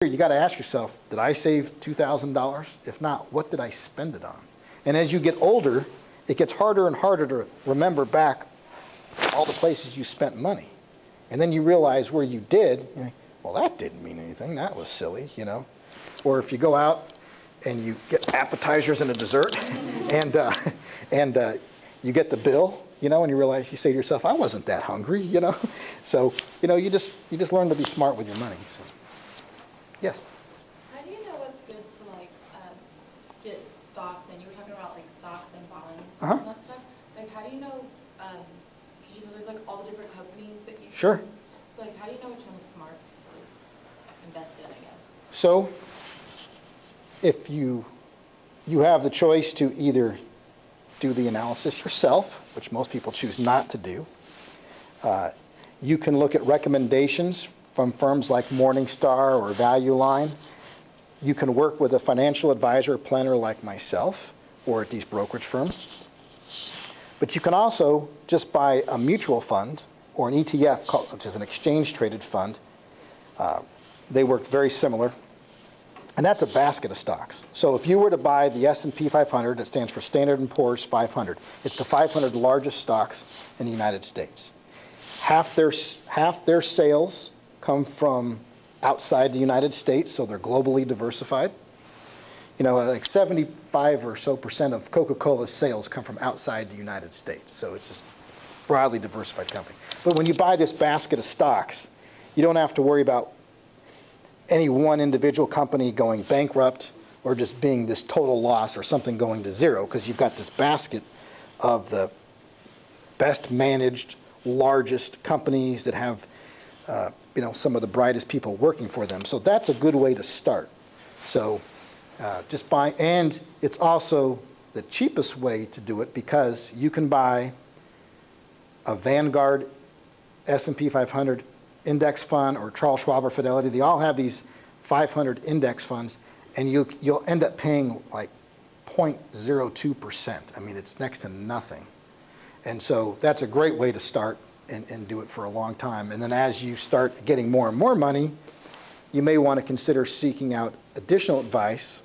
You got to ask yourself, did I save $2,000? If not, what did I spend it on? And as you get older, it gets harder and harder to remember back all the places you spent money. And then you realize where you did, you think, well, that didn't mean anything. That was silly, you know. Or if you go out and you get appetizers and a dessert, and you get the bill, you know, and you realize, you say to yourself, I wasn't that hungry, you know. So, you know, you just learn to be smart with your money. So. Yes? How do you know what's good to like get stocks in? You were talking about like stocks and bonds and that stuff. Like how do you know, because you know there's like all the different companies that you Sure. So like how do you know which one is smart to invest in, I guess? So if you have the choice to either do the analysis yourself, which most people choose not to do, you can look at recommendations from firms like Morningstar or Value Line. You can work with a financial advisor or planner like myself or at these brokerage firms. But you can also just buy a mutual fund or an ETF, which is an exchange-traded fund. They work very similar. And that's a basket of stocks. So if you were to buy the S&P 500, that stands for Standard & Poor's 500. It's the 500 largest stocks in the United States. Half their sales come from outside the United States, so they're globally diversified. You know, like 75% or so of Coca-Cola's sales come from outside the United States, so it's this broadly diversified company. But when you buy this basket of stocks, you don't have to worry about any one individual company going bankrupt or just being this total loss or something going to zero, because you've got this basket of the best managed, largest companies that have you know, some of the brightest people working for them. So that's a good way to start. So just buy, and it's also the cheapest way to do it because you can buy a Vanguard S&P 500 index fund or Charles Schwab or Fidelity. They all have these 500 index funds, and you'll end up paying like 0.02%. I mean, it's next to nothing. And so that's a great way to start and do it for a long time. And then as you start getting more and more money, you may want to consider seeking out additional advice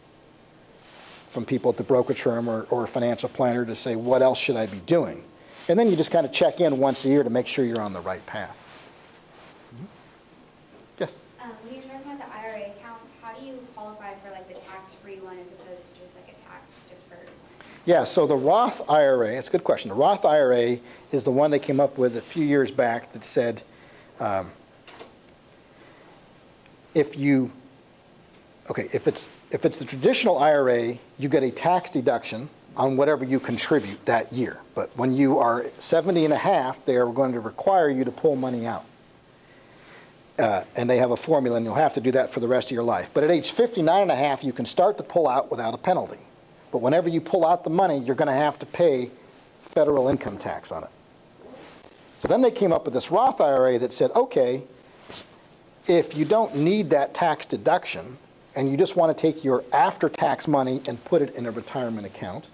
from people at the brokerage firm or a financial planner to say, what else should I be doing? And then you just kind of check in once a year to make sure you're on the right path. Yes? When you're talking about the IRA accounts, how do you qualify for like the tax-free one as opposed to just like a tax-deferred one? Yeah, so the Roth IRA, it's a good question. The Roth IRA is the one they came up with a few years back that said if it's the traditional IRA, you get a tax deduction on whatever you contribute that year. But when you are 70 and a half, they are going to require you to pull money out. And they have a formula, and you'll have to do that for the rest of your life. But at age 59 and a half, you can start to pull out without a penalty. But whenever you pull out the money, you're going to have to pay federal income tax on it. So then they came up with this Roth IRA that said, okay, if you don't need that tax deduction and you just want to take your after-tax money and put it in a retirement account,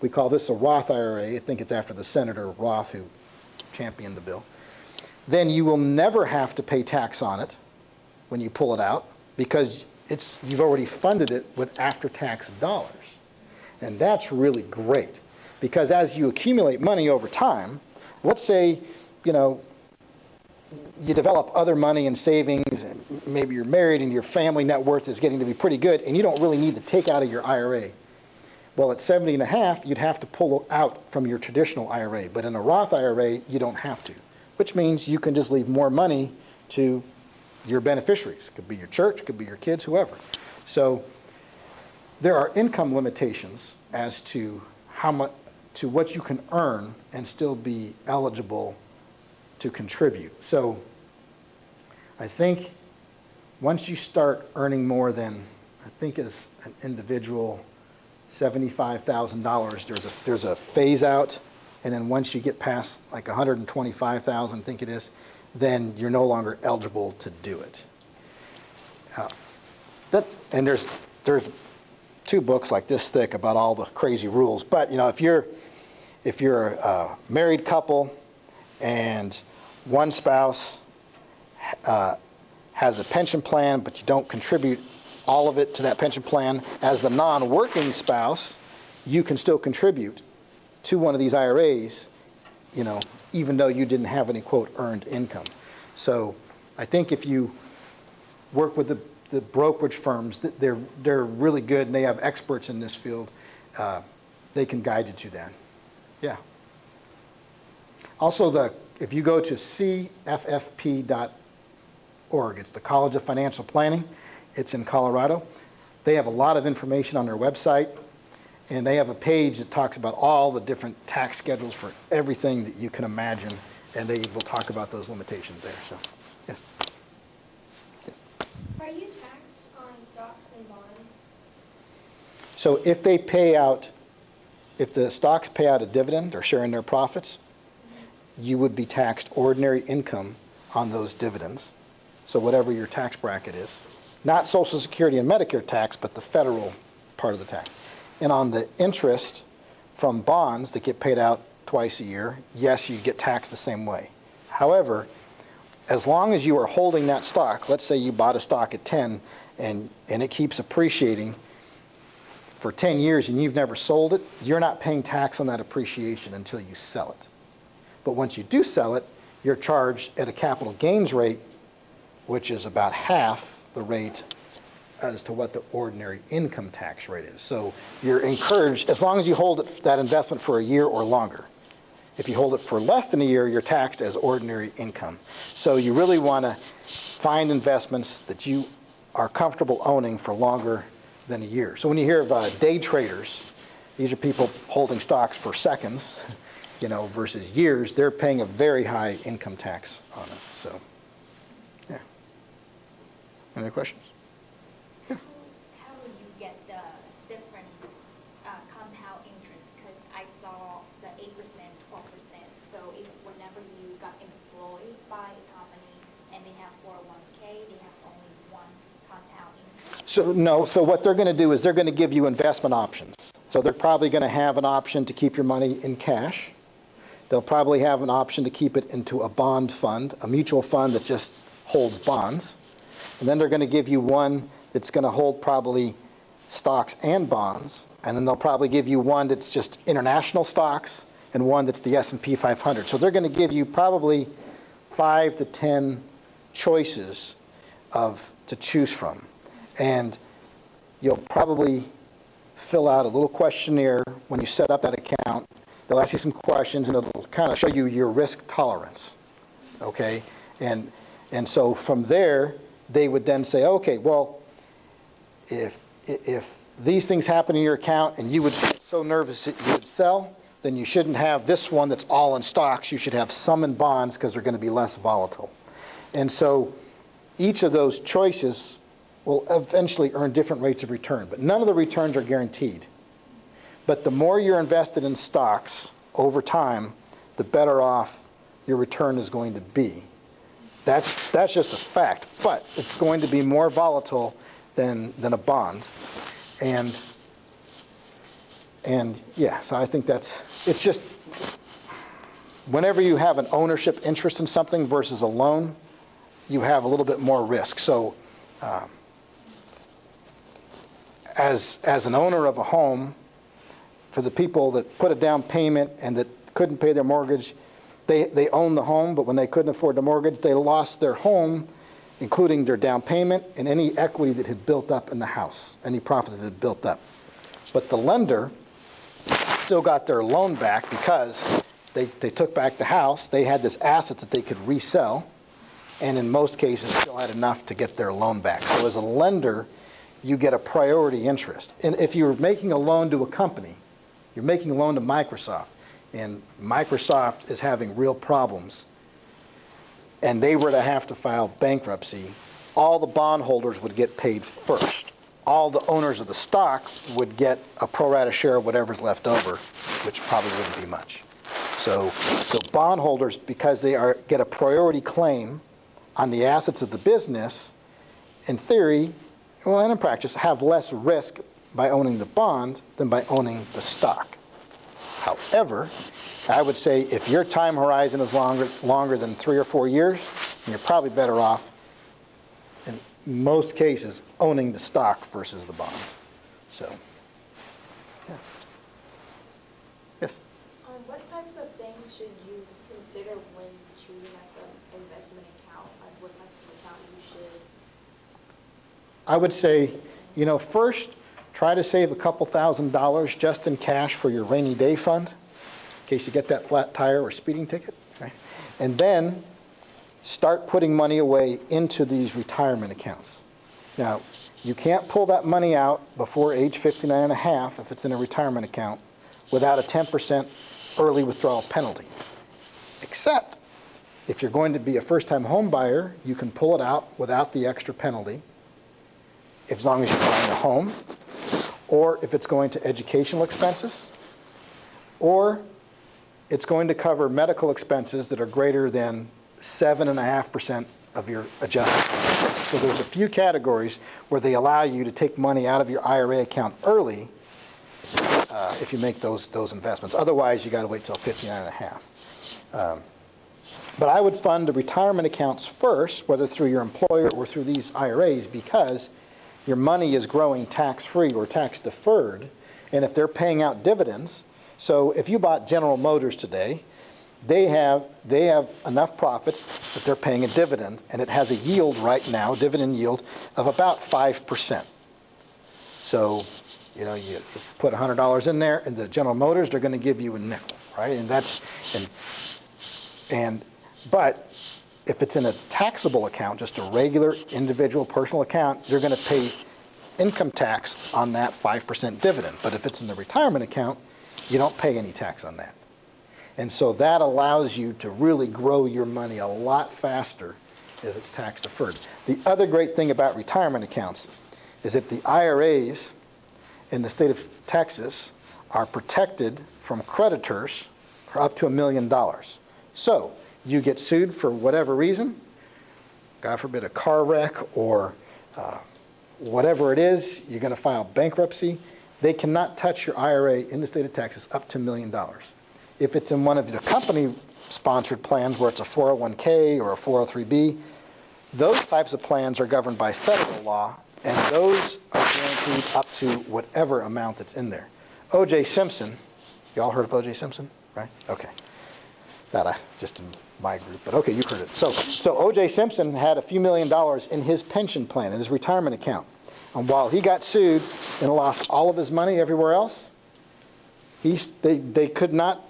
we call this a Roth IRA. I think it's after the Senator Roth who championed the bill. Then you will never have to pay tax on it when you pull it out because you've already funded it with after-tax dollars. And that's really great because as you accumulate money over time, let's say, you know, you develop other money and savings and maybe you're married and your family net worth is getting to be pretty good and you don't really need to take out of your IRA. Well, at 70 and a half, you'd have to pull out from your traditional IRA. But in a Roth IRA, you don't have to, which means you can just leave more money to your beneficiaries. It could be your church, it could be your kids, whoever. So there are income limitations as to what you can earn and still be eligible to contribute. So I think once you start earning more than, I think as an individual, $75,000, there's a phase out, and then once you get past like $125,000, I think it is, then you're no longer eligible to do it. And there's two books like this thick about all the crazy rules. But you know, if you're a married couple and one spouse has a pension plan, but you don't contribute all of it to that pension plan, as the non-working spouse, you can still contribute to one of these IRAs, even though you didn't have any, quote, earned income. So I think if you work with the brokerage firms, they're really good, and they have experts in this field. They can guide you to that. Yeah. Also, if you go to cffp.org, it's the College of Financial Planning. It's in Colorado. They have a lot of information on their website, and they have a page that talks about all the different tax schedules for everything that you can imagine, and they will talk about those limitations there. So, yes. Yes. Are you taxed on stocks and bonds? So if the stocks pay out a dividend or share in their profits, you would be taxed ordinary income on those dividends. So whatever your tax bracket is. Not Social Security and Medicare tax, but the federal part of the tax. And on the interest from bonds that get paid out twice a year, yes, you get taxed the same way. However, as long as you are holding that stock, let's say you bought a stock at 10 and it keeps appreciating for 10 years and you've never sold it, you're not paying tax on that appreciation until you sell it. But once you do sell it, you're charged at a capital gains rate, which is about half the rate as to what the ordinary income tax rate is. So you're encouraged, as long as you hold that investment for a year or longer. If you hold it for less than a year, you're taxed as ordinary income. So you really want to find investments that you are comfortable owning for longer than a year. So when you hear of day traders, these are people holding stocks for seconds, versus years, they're paying a very high income tax on it. So, yeah. Any other questions? Yes. How will you get the different compound interest? Because I saw the 8%, 12%. So is whenever you got employed by a company and they have 401k, they have only one compound interest? So no. So what they're going to do is they're going to give you investment options. So they're probably going to have an option to keep your money in cash. They'll probably have an option to keep it into a bond fund, a mutual fund that just holds bonds. And then they're going to give you one that's going to hold probably stocks and bonds. And then they'll probably give you one that's just international stocks and one that's the S&P 500. So they're going to give you probably 5 to 10 choices to choose from. And you'll probably fill out a little questionnaire when you set up that account. They'll ask you some questions, and it'll kind of show you your risk tolerance, okay? And so from there, they would then say, okay, well, if these things happen in your account and you would feel so nervous that you would sell, then you shouldn't have this one that's all in stocks. You should have some in bonds because they're going to be less volatile. And so each of those choices will eventually earn different rates of return, but none of the returns are guaranteed. But the more you're invested in stocks over time, the better off your return is going to be. That's just a fact, but it's going to be more volatile than a bond. And yeah, so I think it's just, whenever you have an ownership interest in something versus a loan, you have a little bit more risk. So as an owner of a home, for the people that put a down payment and that couldn't pay their mortgage, they owned the home, but when they couldn't afford the mortgage, they lost their home, including their down payment and any equity that had built up in the house, any profit that had built up. But the lender still got their loan back because they took back the house, they had this asset that they could resell, and in most cases still had enough to get their loan back. So as a lender, you get a priority interest. And if you're making a loan to a company, you're making a loan to Microsoft, and Microsoft is having real problems, and they were to have to file bankruptcy, all the bondholders would get paid first. All the owners of the stock would get a pro rata share of whatever's left over, which probably wouldn't be much. So bondholders, because they get a priority claim on the assets of the business, in theory, well, and in practice, have less risk by owning the bond than by owning the stock. However, I would say if your time horizon is longer than 3 or 4 years, then you're probably better off most cases, owning the stock versus the bond. So, yeah. Yes? What types of things should you consider when choosing like an investment account? Like what type of account you should? I would say, first, try to save a couple $1,000s just in cash for your rainy day fund, in case you get that flat tire or speeding ticket, right? And then start putting money away into these retirement accounts. Now, you can't pull that money out before age 59 and a half if it's in a retirement account without a 10% early withdrawal penalty. Except if you're going to be a first-time home buyer, you can pull it out without the extra penalty, as long as you're buying a home, or if it's going to educational expenses, or it's going to cover medical expenses that are greater than 7.5% of your adjusted. So there's a few categories where they allow you to take money out of your IRA account early if you make those investments. Otherwise, you got to wait till 59 and a half. But I would fund the retirement accounts first, whether through your employer or through these IRAs, because your money is growing tax-free or tax-deferred, and if they're paying out dividends, so if you bought General Motors today, they have enough profits that they're paying a dividend, and it has a yield right now, dividend yield, of about 5%. So, you put $100 in there, and the General Motors, they're going to give you a nickel, right? But if it's in a taxable account, just a regular individual personal account, you're going to pay income tax on that 5% dividend. But if it's in the retirement account, you don't pay any tax on that. And so that allows you to really grow your money a lot faster as it's tax deferred. The other great thing about retirement accounts is that the IRAs in the state of Texas are protected from creditors for up to $1 million. So you get sued for whatever reason, God forbid a car wreck or whatever it is, you're going to file bankruptcy, they cannot touch your IRA in the state of Texas up to $1 million. If it's in one of the company-sponsored plans where it's a 401k or a 403b, those types of plans are governed by federal law, and those are guaranteed up to whatever amount that's in there. O.J. Simpson, you all heard of O.J. Simpson, right? Okay. Just in my group, but okay, you've heard it. So O.J. Simpson had a few $1 million in his pension plan, in his retirement account. And while he got sued and lost all of his money everywhere else, they could not,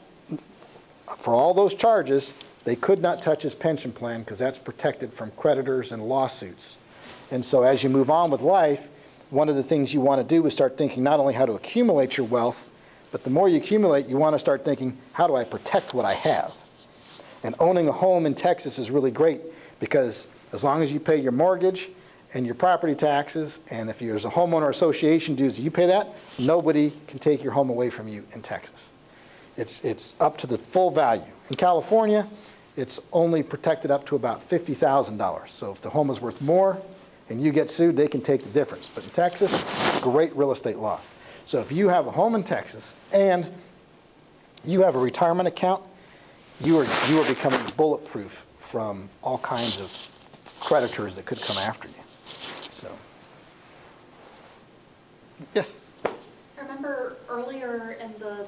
for all those charges, they could not touch his pension plan because that's protected from creditors and lawsuits. And so as you move on with life, one of the things you want to do is start thinking not only how to accumulate your wealth, but the more you accumulate, you want to start thinking, how do I protect what I have? And owning a home in Texas is really great because as long as you pay your mortgage and your property taxes, and if there's a homeowner association dues, you pay that, nobody can take your home away from you in Texas. It's up to the full value. In California, it's only protected up to about $50,000. So if the home is worth more and you get sued, they can take the difference. But in Texas, great real estate laws. So if you have a home in Texas and you have a retirement account, you are becoming bulletproof from all kinds of creditors that could come after you. So, yes? I remember earlier in the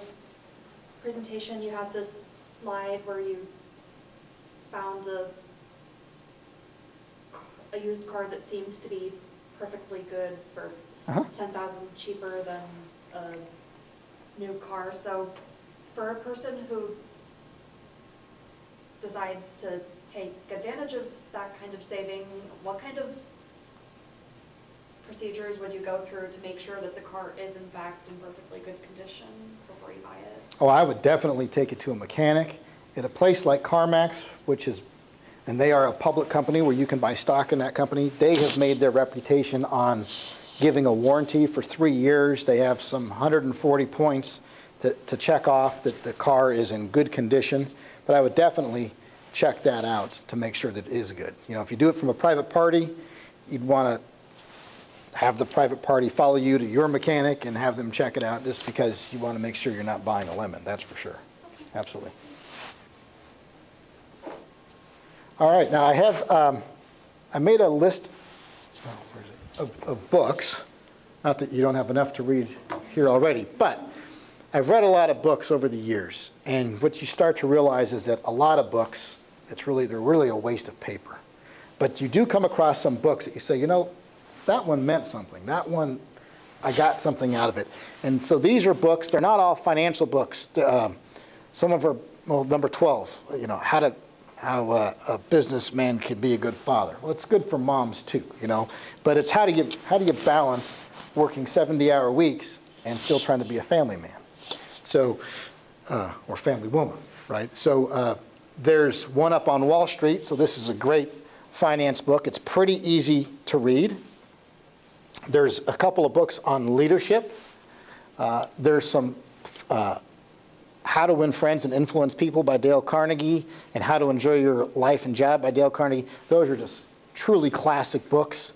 presentation you had this slide where you found a used car that seems to be perfectly good for $10,000 cheaper than a new car. So for a person who decides to take advantage of that kind of saving, what kind of procedures would you go through to make sure that the car is in fact in perfectly good condition before you buy it? Oh, I would definitely take it to a mechanic. At a place like CarMax, and they are a public company where you can buy stock in that company, they have made their reputation on giving a warranty for 3 years. They have some 140 points to check off that the car is in good condition. But I would definitely check that out to make sure that it is good. If you do it from a private party, you'd want to have the private party follow you to your mechanic and have them check it out just because you want to make sure you're not buying a lemon, that's for sure. Absolutely. All right, now I made a list where is it? Of books. Not that you don't have enough to read here already, but I've read a lot of books over the years, and what you start to realize is that a lot of books, they're really a waste of paper. But you do come across some books that you say, you know, that one meant something. That one, I got something out of it. And so these are books, they're not all financial books. Some of them are, well, number 12, you know, how a businessman can be a good father. Well, it's good for moms too, you know, but it's how do you balance working 70-hour weeks and still trying to be a family man, so or family woman, right? So there's one up on Wall Street. So this is a great finance book. It's pretty easy to read. There's a couple of books on leadership. There's some How to Win Friends and Influence People by Dale Carnegie, and How to Enjoy Your Life and Job by Dale Carnegie. Those are just truly classic books.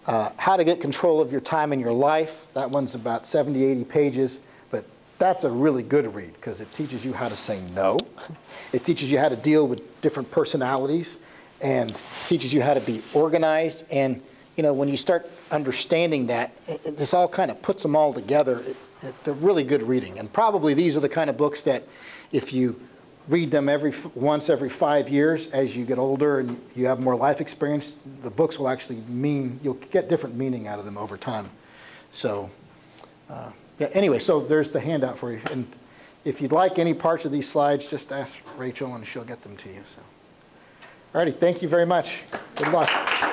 How to Get Control of Your Time and Your Life. That one's about 70, 80 pages, but that's a really good read because it teaches you how to say no. It teaches you how to deal with different personalities and teaches you how to be organized. And, you know, when you start understanding that, this all kind of puts them all together. They're really good reading. And probably these are the kind of books that if you read them once every 5 years as you get older and you have more life experience, the books will actually you'll get different meaning out of them over time. So yeah, anyway, so there's the handout for you. And if you'd like any parts of these slides, just ask Rachel and she'll get them to you. So, all righty, thank you very much. Good luck.